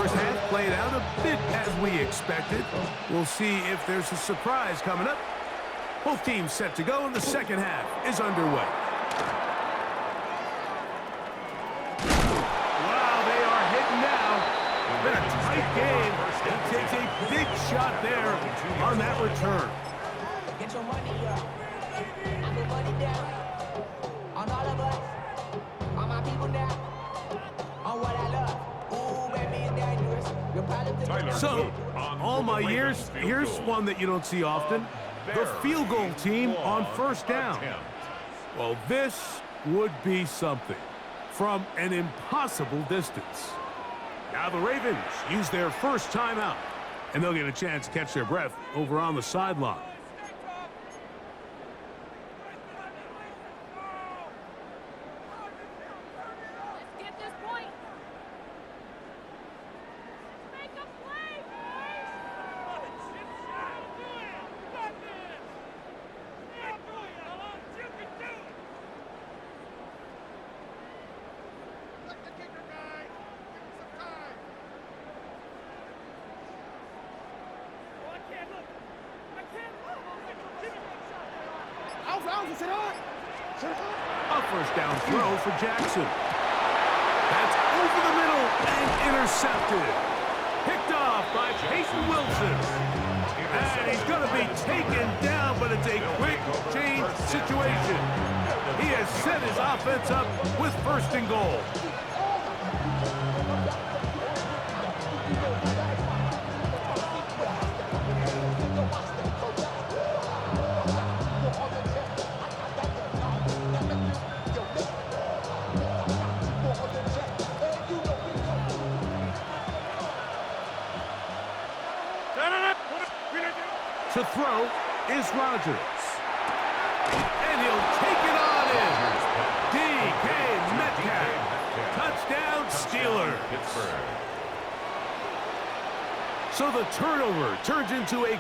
First half played out a bit as we expected. We'll see if there's a surprise coming up. Both teams set to go, and the second half is underway. Wow, they are hitting now. Been a tight game. He takes a big shot there on that return. Get your money up. I put money down on all of us, on my people now, on what I love. Ooh, baby, it's dangerous. You're probably So, all my years, here's one that you don't see often. The field goal team on first down. Well, this would be something from an impossible distance. Now the Ravens use their first timeout, and they'll get a chance to catch their breath over on the sideline. A first down throw for Jackson. That's over the middle and intercepted. Picked off by Peyton Wilson. And he's going to be taken down, but it's a quick change situation. He has set his offense up with first and goal. To throw is Rodgers. And he'll take it on in. DK Metcalf. Touchdown, Steelers. So the turnover turns into a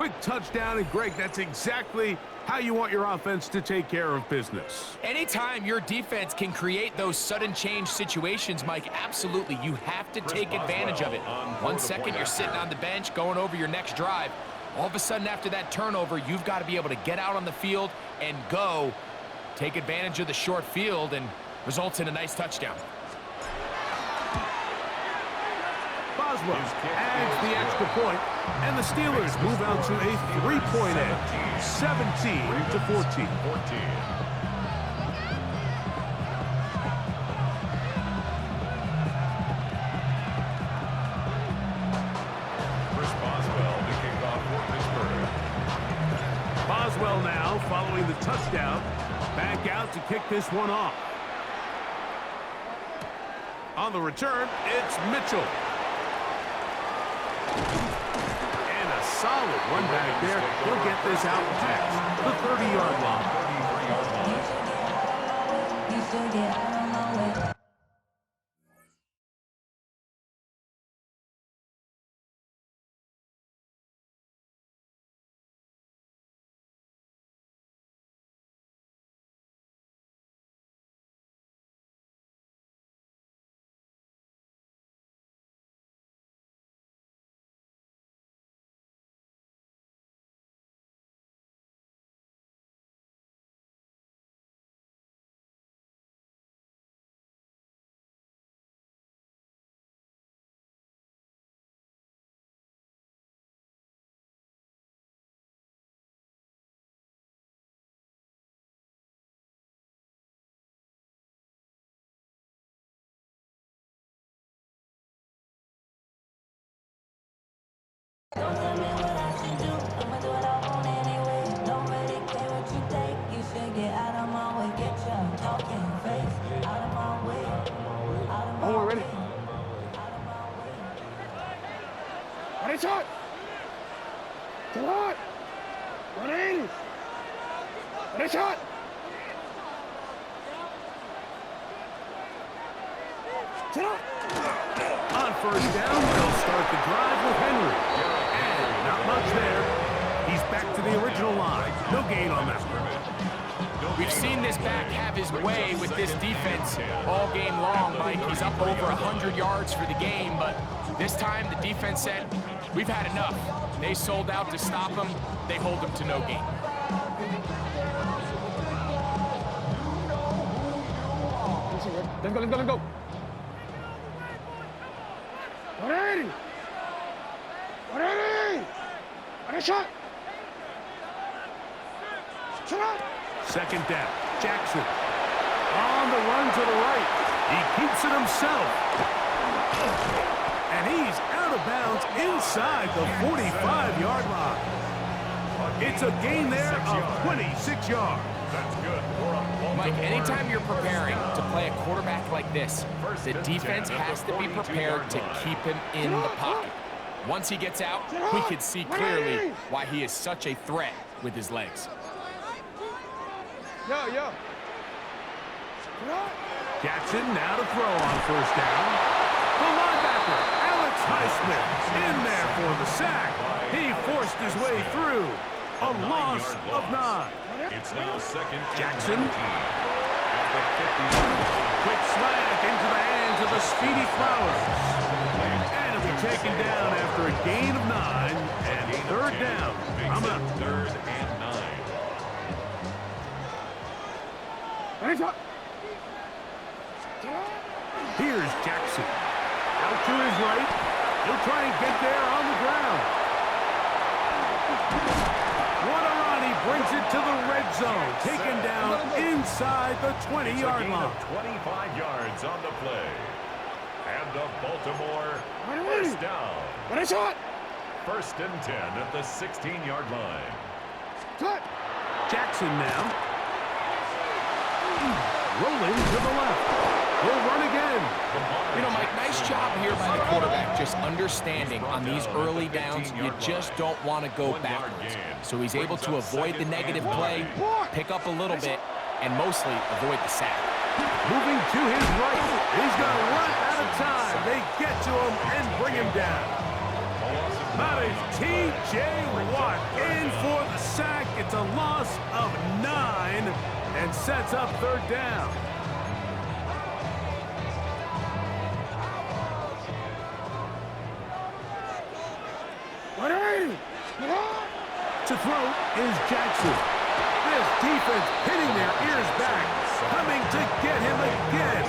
Quick touchdown, and Greg, that's exactly how you want your offense to take care of business. Anytime your defense can create those sudden change situations, Mike, absolutely, you have to take advantage of it. 1 second, you're sitting on the bench, going over your next drive. All of a sudden, after that turnover, you've got to be able to get out on the field and go. Take advantage of the short field, and results in a nice touchdown. Boswell adds the extra point, and the Steelers move out to a 3-point edge, 17-14. Boswell now, following the touchdown, back out to kick this one off. On the return, it's Mitchell. And a solid run back there. He'll get this out past the 30-yard line. Don't tell me what I should do. I'ma do it all on anyway. Don't really care what you think. You should get out of my way. Get your talking face out of my way. Out of my way. Ready? Out of my way. Ready, shot. Come on. 180. Ready, shot. Sit up. On first down, they'll start the drive with Henry. And not much there. He's back to the original line. No gain on that one. We've seen this back have his way with this defense all game long, Mike. He's up over 100 yards for the game, but this time the defense said, we've had enough. They sold out to stop him. They hold him to no gain. Let's go, let's go, let's go. 180! 180! Ready, shot! Shut up! Second down. Jackson. On the run to the right. He keeps it himself. And he's out of bounds inside the 45-yard line. It's a gain there of 26 yards. That's good. Mike, anytime you're preparing to play a quarterback like this, the defense has to be prepared to keep him in the pocket. Once he gets out, we can see clearly why he is such a threat with his legs. Yo. Jackson now to throw on first down. The linebacker, Alex Highsmith, in there for the sack. He forced his way through. A loss of 9. It's now second. Jackson. Quick slant into the hands of the speedy Flowers. And it'll be taken down after a gain of 9. And third down. Coming up. Third and 9. Here's Jackson. Out to his right. He'll try and get there on the ground. What a run. He brings it to the red zone. Taken down inside the 20-yard line. 25 yards on the play. And the Baltimore first down. Ready, shot! First and 10 at the 16-yard line. Cut! Jackson now. Rolling to the left. He'll run again. You know, Mike, nice job here by the quarterback, just understanding on these early downs, you just don't want to go backwards. So he's able to avoid the negative play, pick up a little bit, and mostly avoid the sack. Moving to his right. He's going to run out of time. They get to him and bring him down. That is T.J. Watt in for the sack. It's a loss of 9 and sets up third down. To throw is Jackson. This defense pinning their ears back, coming to get him again.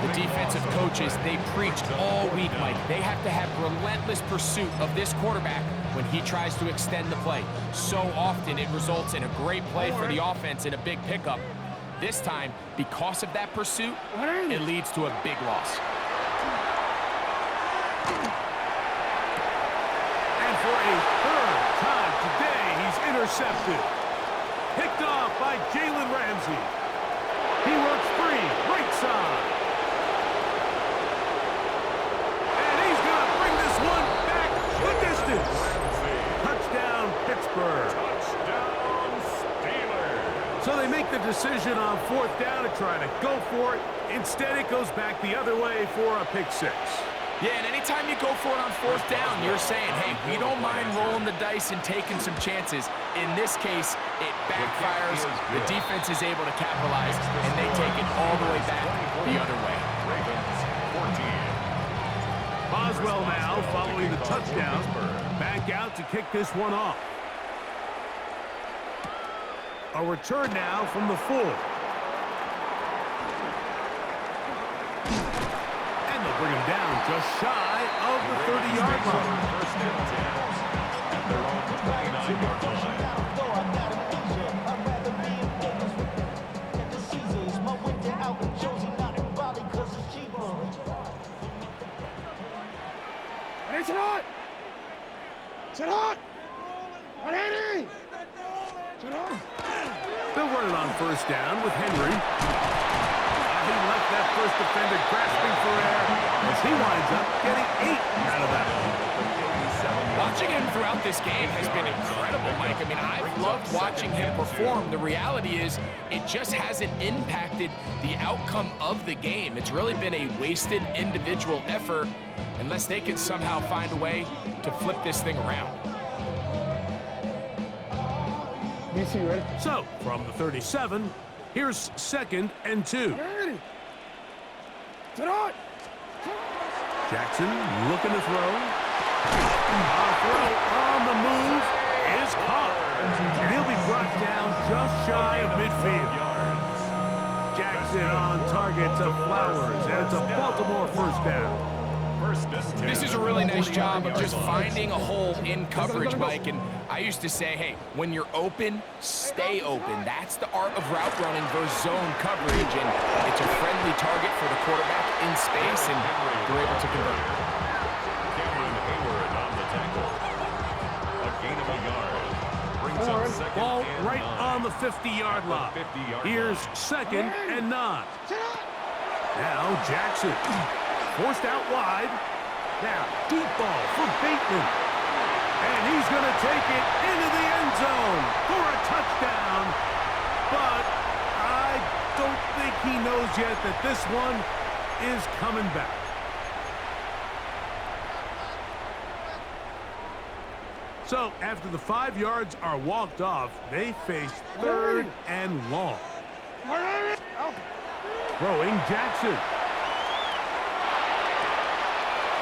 The defensive coaches, they preached all week, Mike. They have to have relentless pursuit of this quarterback when he tries to extend the play. So often it results in a great play for the offense and a big pickup. This time, because of that pursuit, it leads to a big loss. And for a third time today, he's intercepted. Picked off by Jalen Ramsey. He works free, right side. And he's going to bring this one back the distance. Touchdown, Pittsburgh. Touchdown, Steelers. So they make the decision on fourth down to try to go for it. Instead, it goes back the other way for a pick six. Yeah, and anytime you go for it on fourth down, you're saying, hey, we don't mind rolling the dice and taking some chances. In this case, it backfires. The defense is able to capitalize, and they take it all the way back the other way. Ravens 14. Boswell now, following the touchdown, back out to kick this one off. A return now from the 4. And they'll bring him down just shy of the 30-yard line. First and 10 at their own 29-yard line. It's hot! It's hot! Henry! They'll run it on first down with Henry. He left that first defender grasping for air as he winds up getting 8 out of that one. Watching him throughout this game has been incredible, Mike. I mean, I've loved watching him perform. The reality is it just hasn't impacted the outcome of the game. It's really been a wasted individual effort unless they can somehow find a way to flip this thing around. So, from the 37, here's 2nd and 2. Jackson looking to throw. A throw on the move is caught. And he'll be brought down just shy of midfield. Jackson on target to Flowers, and it's a Baltimore first down. This is a really nice job of just finding a hole in coverage, Mike. And I used to say, hey, when you're open, stay open. That's the art of route running versus zone coverage. And it's a friendly target for the quarterback in space, and they're able to convert. Cameron Hayward on the tackle. A gain of a yard. Brings up second Ball and right 9. on the 50-yard line. 50-yard Here's line. 2nd and 9. Now Jackson. Forced out wide. Now, deep ball for Bateman. And he's going to take it into the end zone for a touchdown. But I don't think he knows yet that this one is coming back. So, after the 5 yards are walked off, they face 3rd and long. Throwing Jackson.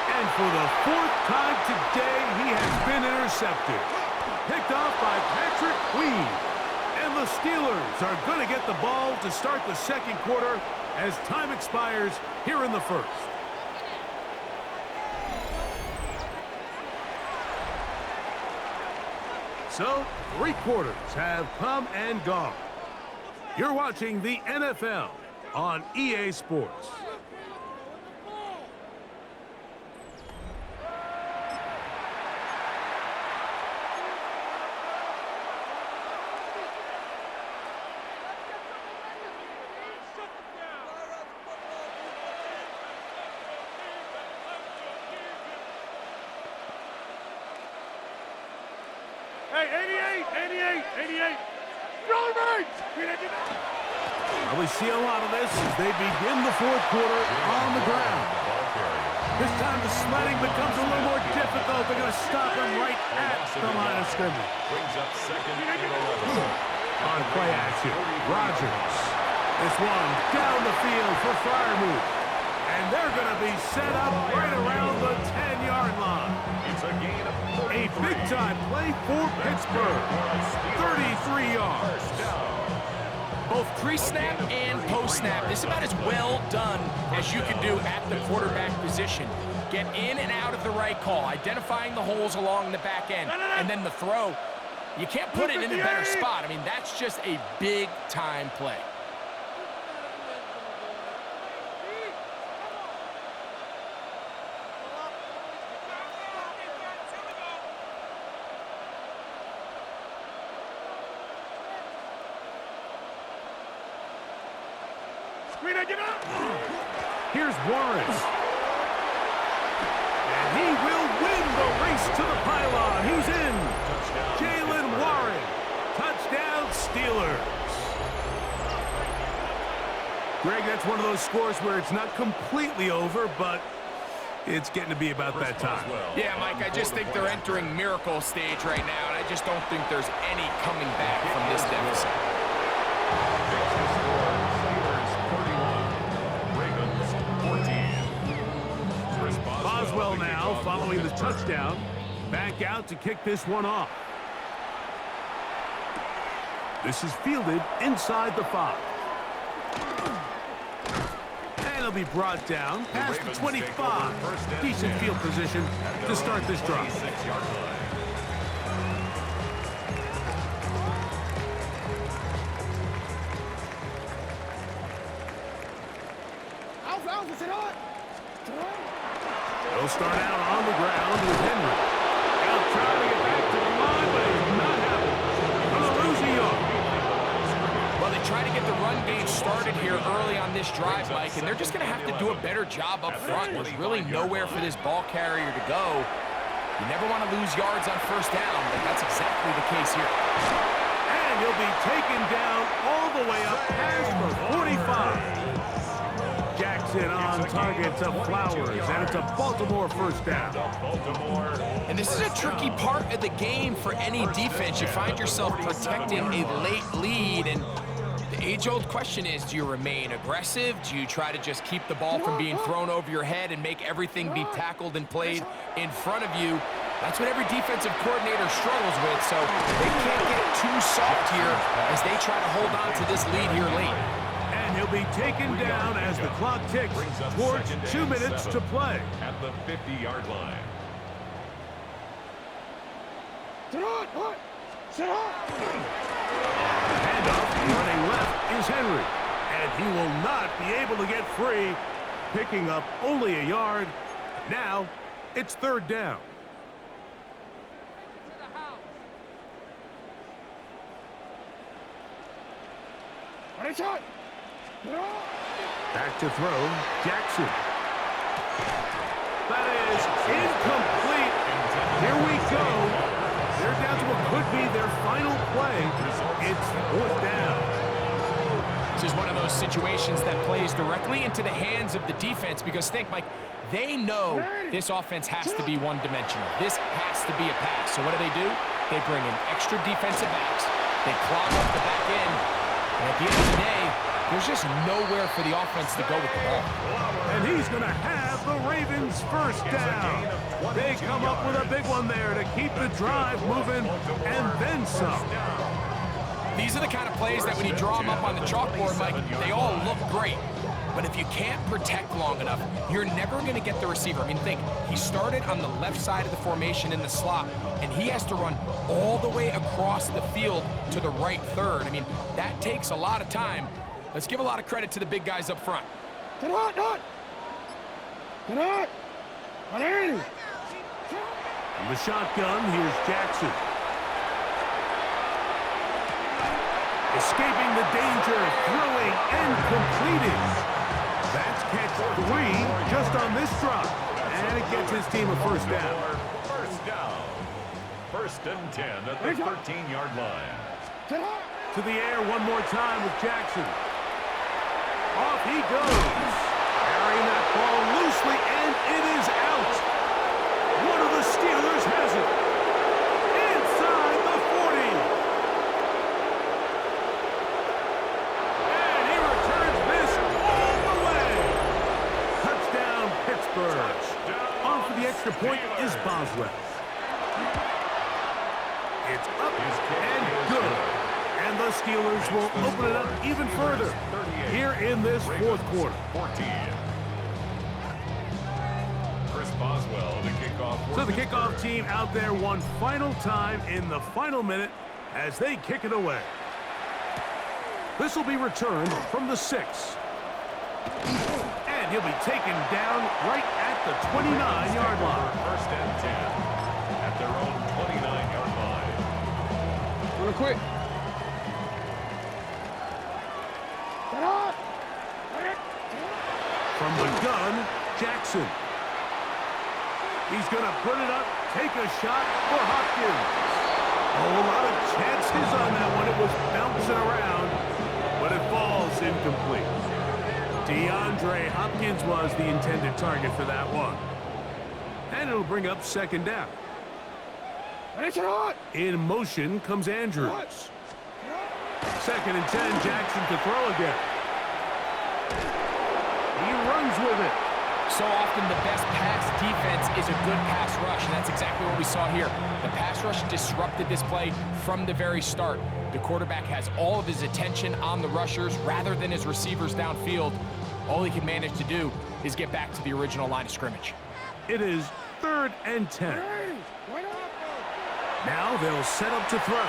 And for the 4th time today, he has been intercepted. Picked off by Patrick Queen. And the Steelers are going to get the ball to start the 2nd quarter as time expires here in the 1st. So, 3 quarters have come and gone. You're watching the NFL on EA Sports. Hey, 88, 88. Well, we see a lot of this as they begin the 4th quarter on the ground. This time the sledding becomes a little more difficult. They're going to stop him right at the line of scrimmage. Brings up second and 11. On play action, Rodgers. This one down the field for Freiermuth. And they're going to be set up right around the 10-yard line. It's a gain of A big-time play for Pittsburgh. 33 yards. Both pre-snap and post-snap, this is about as well done as you can do at the quarterback position. Get in and out of the right call, identifying the holes along the back end, and then the throw. You can't put it in a better spot. I mean, that's just a big-time play. Here's Warren. And he will win the race to the pylon. He's in. Jalen Warren. Touchdown, Steelers. Greg, that's one of those scores where it's not completely over, but it's getting to be about that time. Yeah, Mike, I just think they're entering miracle stage right now, and I just don't think there's any coming back from this deficit. Boswell now following the touchdown. Back out to kick this one off. This is fielded inside the 5. And it'll be brought down past the 25. Decent field position to start this drive. They'll start out on the ground with Henry. Out trying to get back to the line, but he's not happening. Gonna lose a yard. Well, they try to get the run game started here early on this drive, Mike, and they're just going to have to do a better job up front. There's really nowhere for this ball carrier to go. You never want to lose yards on first down, but that's exactly the case here. And he'll be taken down all the way up past the 45. Jackson on target to Flowers, and it's a Baltimore first down. And this is a tricky part of the game for any defense. You find yourself protecting a late lead, and the age-old question is, do you remain aggressive? Do you try to just keep the ball from being thrown over your head and make everything be tackled and played in front of you? That's what every defensive coordinator struggles with, so they can't get too soft here as they try to hold on to this lead here late. And he'll be taken down as the clock ticks towards 2 minutes to play. At the 50-yard line. Handoff running left is Henry. And he will not be able to get free, picking up only a yard. Now it's third down. Back to throw, Jackson. That is incomplete. Here we go. They're down to what could be their final play. It's fourth down. This is one of those situations that plays directly into the hands of the defense because think, Mike, they know this offense has to be one-dimensional. This has to be a pass. So what do? They bring in extra defensive backs. They clog up the back end. And at the end of the day, there's just nowhere for the offense to go with the ball. And he's going to have the Ravens first down. They come up with a big one there to keep the drive moving and then some. These are the kind of plays that when you draw them up on the chalkboard, Mike, they all look great. But if you can't protect long enough, you're never going to get the receiver. I mean, think, he started on the left side of the formation in the slot, and he has to run all the way across the field to the right third. I mean, that takes a lot of time. Let's give a lot of credit to the big guys up front. From the shotgun, here's Jackson. Escaping the danger, throwing and completing. That's catch 3 just on this drop. And it gets his team a first down. First down. First and 10 at the 13-yard line. To the air one more time with Jackson. Off he goes. Carrying that ball loose nicely, and it is out. One of the Steelers has it. Inside the 40. And he returns this all the way. Touchdown, Pittsburgh. On for the extra point is Boswell. It's up and good. And the Steelers will open it up even further here in this fourth quarter. 14. Chris Boswell, the kickoff. So the kickoff team out there one final time in the final minute as they kick it away. This will be returned from the 6. And he'll be taken down right at the 29-yard line. First and 10 at their own 29-yard line. Real quick. From the gun, Jackson. He's going to put it up, take a shot for Hopkins. Oh, a lot of chances on that one. It was bouncing around, but it falls incomplete. DeAndre Hopkins was the intended target for that one. And it'll bring up second down. In motion comes Andrews. Second and 10, Jackson to throw again. He runs with it. So often the best pass defense is a good pass rush, and that's exactly what we saw here. The pass rush disrupted this play from the very start. The quarterback has all of his attention on the rushers rather than his receivers downfield. All he can manage to do is get back to the original line of scrimmage. It is third and 10. Now they'll set up to throw.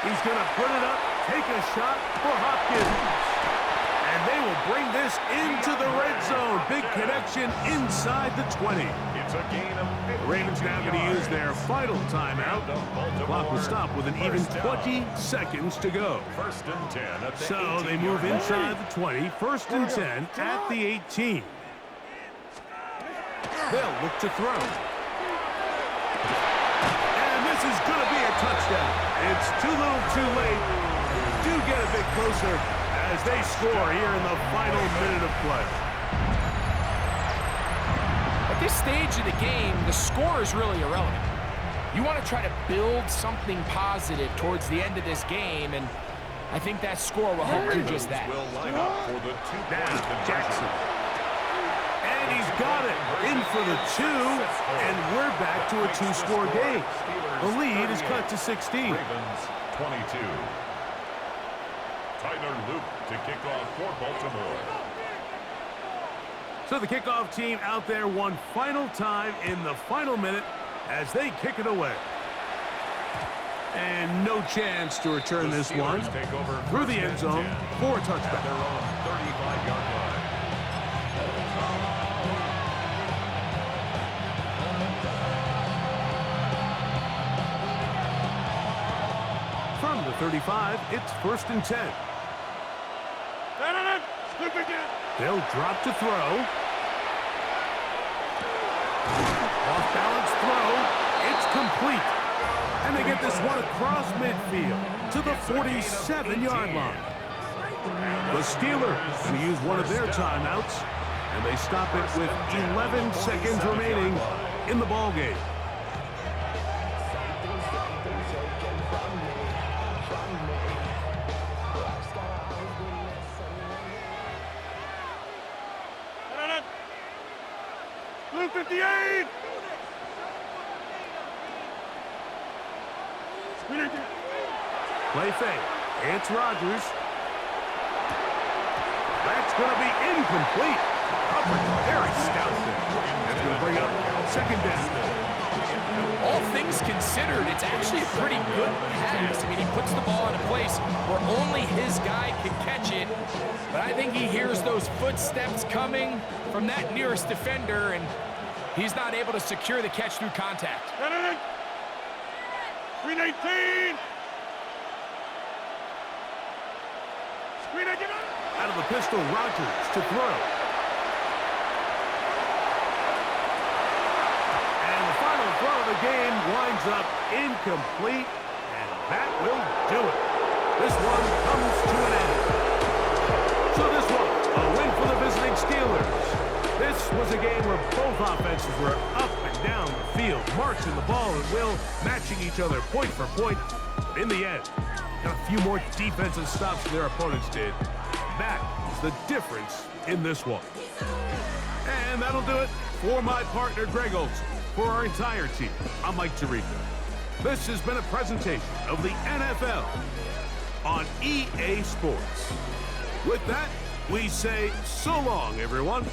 He's going to put it up, take a shot for Hopkins. And they will bring this into the red zone. Big connection inside the 20. It's a gain of 50. The Ravens now going to use their final timeout. The clock will stop with an even 20 seconds to go. First and 10 at the So they move inside the 20. First and 10 at the 18. They'll look to throw. And this is going to be a touchdown. It's too little too late. Do get a bit closer as they score here in the final minute of play. At this stage of the game, the score is really irrelevant. You want to try to build something positive towards the end of this game, and I think that score will help do just that. Will line up for the 2-point Now, Jackson. And he's got it. In for the 2, and we're back to a 2-score game. The lead is cut to 16. Ravens 22. Tyler Luke to kick off for Baltimore. So the kickoff team out there one final time in the final minute as they kick it away. And no chance to return The this Steelers one take over through the first end and zone 10 for a at touchback. their own 35-yard line. From the 35, it's first and 10. They'll drop to throw. Off-balance throw. It's complete. And they get this one across midfield to the 47-yard line. The Steelers will use one of their timeouts, and they stop it with 11 seconds remaining in the ballgame. Blue 58! Play fake. It's Rodgers. That's going to be incomplete. Coverage very stout there. That's going to bring up second down. All things considered, it's actually a pretty good pass. I mean, he puts the ball in a place where only his guy can catch it. But I think he hears those footsteps coming from that nearest defender, and he's not able to secure the catch through contact. 319! Out of the pistol, Rodgers to throw. And the final throw of the game winds up incomplete, and that will do it. This one comes to an end. So this one, a win for the visiting Steelers. This was a game where both offenses were up and down the field, marching the ball at will, matching each other point for point. But in the end, got a few more defensive stops than their opponents did. That is the difference in this one. And that'll do it for my partner, Greg Olson. For our entire team, I'm Mike Tirico. This has been a presentation of the NFL on EA Sports. With that, we say so long, everyone.